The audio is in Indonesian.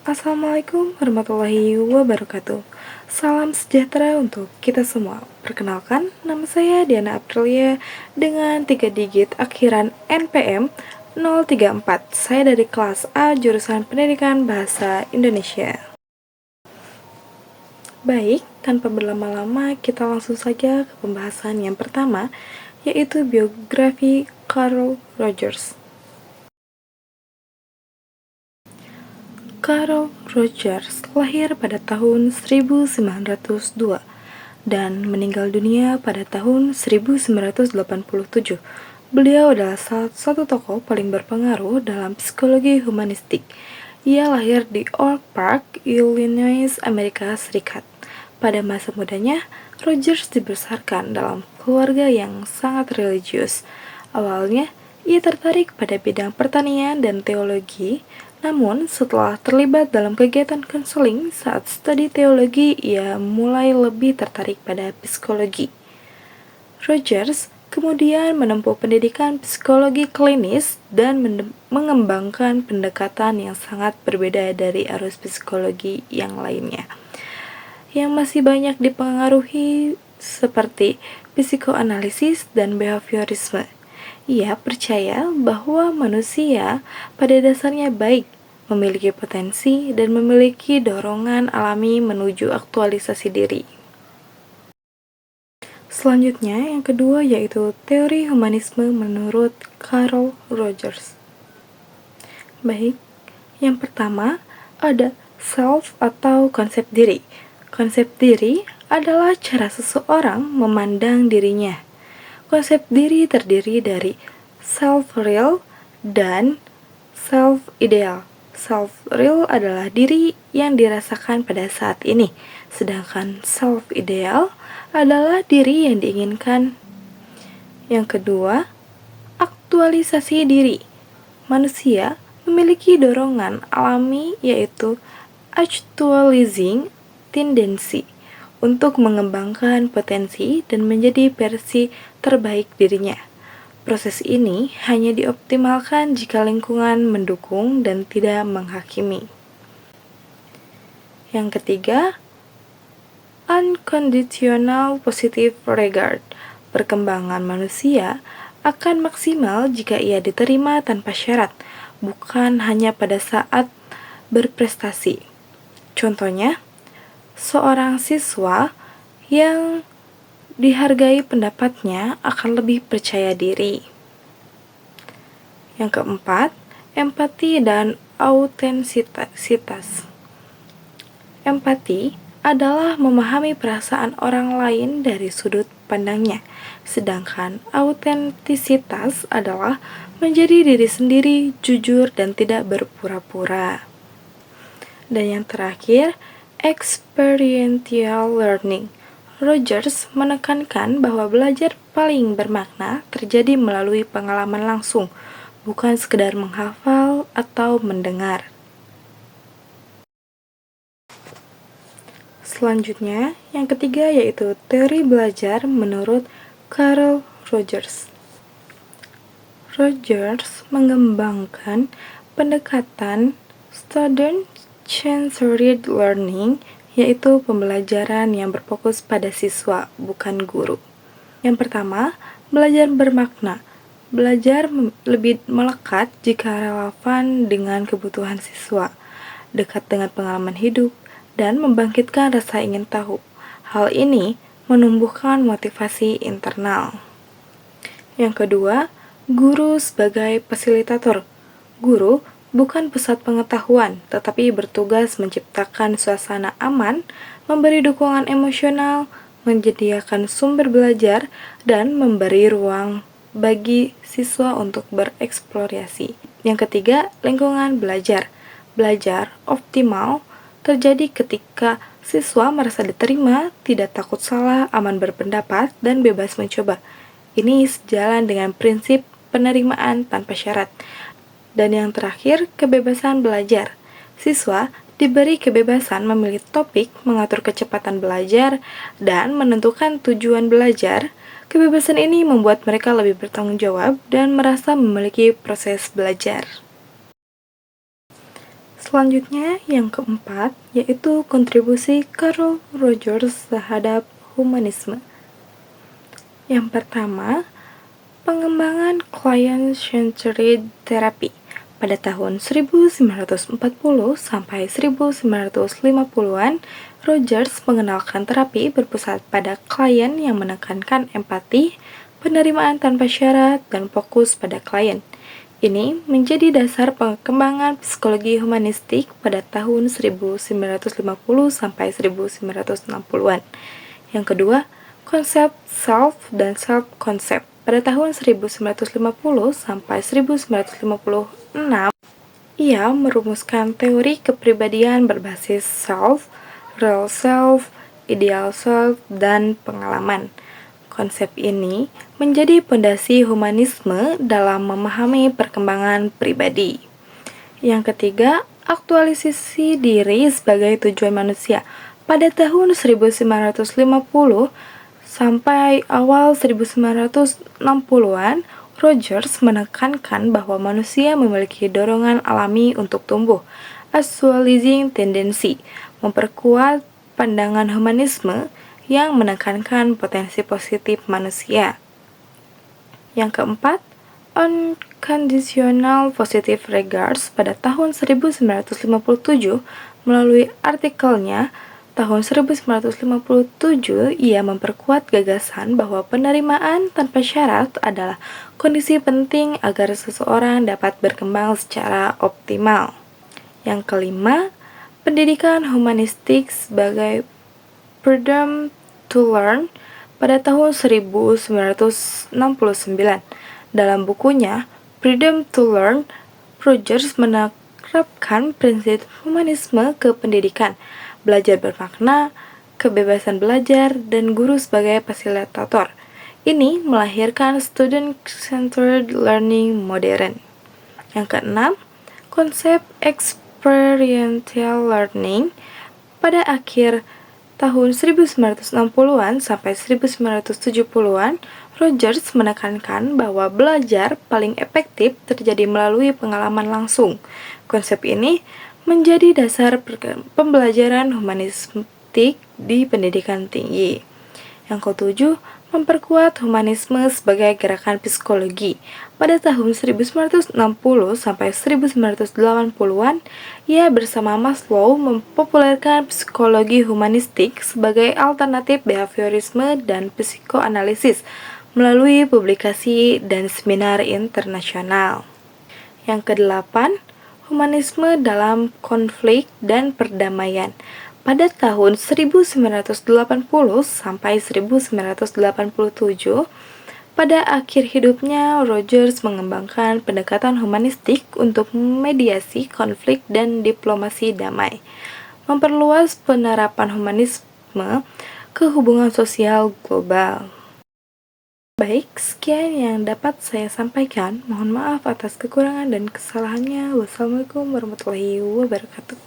Assalamualaikum warahmatullahi wabarakatuh. Salam sejahtera untuk kita semua. Perkenalkan, nama saya Diana Aprilia dengan 3 digit akhiran NPM 034. Saya dari kelas A jurusan Pendidikan Bahasa Indonesia. Baik, tanpa berlama-lama kita langsung saja ke pembahasan yang pertama, yaitu biografi Carl Rogers. Carl Rogers lahir pada tahun 1902 dan meninggal dunia pada tahun 1987. Beliau adalah salah satu tokoh paling berpengaruh dalam psikologi humanistik. Ia lahir di Oak Park, Illinois, Amerika Serikat. Pada masa mudanya, Rogers dibesarkan dalam keluarga yang sangat religius. Awalnya, ia tertarik pada bidang pertanian dan teologi, namun setelah terlibat dalam kegiatan konseling saat studi teologi, ia mulai lebih tertarik pada psikologi. Rogers kemudian menempuh pendidikan psikologi klinis dan mengembangkan pendekatan yang sangat berbeda dari arus psikologi yang lainnya, yang masih banyak dipengaruhi seperti psikoanalisis dan behaviorisme. Ia percaya bahwa manusia pada dasarnya baik, memiliki potensi, dan memiliki dorongan alami menuju aktualisasi diri. Selanjutnya, yang kedua yaitu teori humanisme menurut Carl Rogers. Baik, yang pertama ada self atau konsep diri. Konsep diri adalah cara seseorang memandang dirinya. Konsep diri terdiri dari self-real dan self-ideal. Self-real adalah diri yang dirasakan pada saat ini, sedangkan self-ideal adalah diri yang diinginkan. Yang kedua, aktualisasi diri. Manusia memiliki dorongan alami yaitu actualizing tendency untuk mengembangkan potensi dan menjadi versi terbaik dirinya. Proses ini hanya dioptimalkan jika lingkungan mendukung dan tidak menghakimi. Yang ketiga, unconditional positive regard. Perkembangan manusia akan maksimal jika ia diterima tanpa syarat, bukan hanya pada saat berprestasi. Contohnya, seorang siswa yang dihargai pendapatnya akan lebih percaya diri. Yang keempat, empati dan autentisitas. Empati adalah memahami perasaan orang lain dari sudut pandangnya, sedangkan autentisitas adalah menjadi diri sendiri, jujur, dan tidak berpura-pura. Dan yang terakhir, experiential learning. Rogers menekankan bahwa belajar paling bermakna terjadi melalui pengalaman langsung, bukan sekedar menghafal atau mendengar. Selanjutnya, yang ketiga yaitu teori belajar menurut Carl Rogers. Rogers mengembangkan pendekatan student-centered learning, yaitu pembelajaran yang berfokus pada siswa, bukan guru. Yang pertama, belajar bermakna. Belajar lebih melekat jika relevan dengan kebutuhan siswa, dekat dengan pengalaman hidup, dan membangkitkan rasa ingin tahu. Hal ini menumbuhkan motivasi internal. Yang kedua, guru sebagai fasilitator. Guru bukan pusat pengetahuan, tetapi bertugas menciptakan suasana aman, memberi dukungan emosional, menyediakan sumber belajar, dan memberi ruang bagi siswa untuk bereksplorasi. Yang ketiga, lingkungan belajar. Belajar optimal terjadi ketika siswa merasa diterima, tidak takut salah, aman berpendapat, dan bebas mencoba. Ini sejalan dengan prinsip penerimaan tanpa syarat. Dan yang terakhir, kebebasan belajar. Siswa diberi kebebasan memilih topik, mengatur kecepatan belajar, dan menentukan tujuan belajar. Kebebasan ini membuat mereka lebih bertanggung jawab dan merasa memiliki proses belajar. Selanjutnya, yang keempat, yaitu kontribusi Carl Rogers terhadap humanisme. Yang pertama, pengembangan client-centered therapy. Pada tahun 1940 sampai 1950-an, Rogers mengenalkan terapi berpusat pada klien yang menekankan empati, penerimaan tanpa syarat, dan fokus pada klien. Ini menjadi dasar pengembangan psikologi humanistik pada tahun 1950 sampai 1960-an. Yang kedua, konsep self dan self-concept. Pada tahun 1950 sampai 1956, ia merumuskan teori kepribadian berbasis self, real self, ideal self, dan pengalaman. Konsep ini menjadi pondasi humanisme dalam memahami perkembangan pribadi. Yang ketiga, aktualisasi diri sebagai tujuan manusia. Pada tahun 1950 sampai awal 1960-an, Rogers menekankan bahwa manusia memiliki dorongan alami untuk tumbuh, actualizing tendency, memperkuat pandangan humanisme yang menekankan potensi positif manusia. Yang keempat, unconditional positive regards. Pada tahun 1957, melalui artikelnya tahun 1957, ia memperkuat gagasan bahwa penerimaan tanpa syarat adalah kondisi penting agar seseorang dapat berkembang secara optimal. Yang kelima, pendidikan humanistik sebagai freedom to learn. Pada tahun 1969, dalam bukunya Freedom to Learn, Rogers menerapkan prinsip humanisme ke pendidikan. Belajar bermakna, kebebasan belajar, dan guru sebagai fasilitator. Ini melahirkan student-centered learning modern. Yang keenam, konsep experiential learning. Pada akhir tahun 1960-an sampai 1970-an, Rogers menekankan bahwa belajar paling efektif terjadi melalui pengalaman langsung. Konsep ini menjadi dasar pembelajaran humanistik di pendidikan tinggi. Yang ketujuh, memperkuat humanisme sebagai gerakan psikologi. Pada tahun 1960 sampai 1980-an, ia bersama Maslow mempopulerkan psikologi humanistik sebagai alternatif behaviorisme dan psikoanalisis melalui publikasi dan seminar internasional. Yang kedelapan, humanisme dalam konflik dan perdamaian. Pada tahun 1980 sampai 1987, pada akhir hidupnya, Rogers mengembangkan pendekatan humanistik untuk mediasi konflik dan diplomasi damai, memperluas penerapan humanisme ke hubungan sosial global. Baik, sekian yang dapat saya sampaikan. Mohon maaf atas kekurangan dan kesalahannya. Wassalamualaikum warahmatullahi wabarakatuh.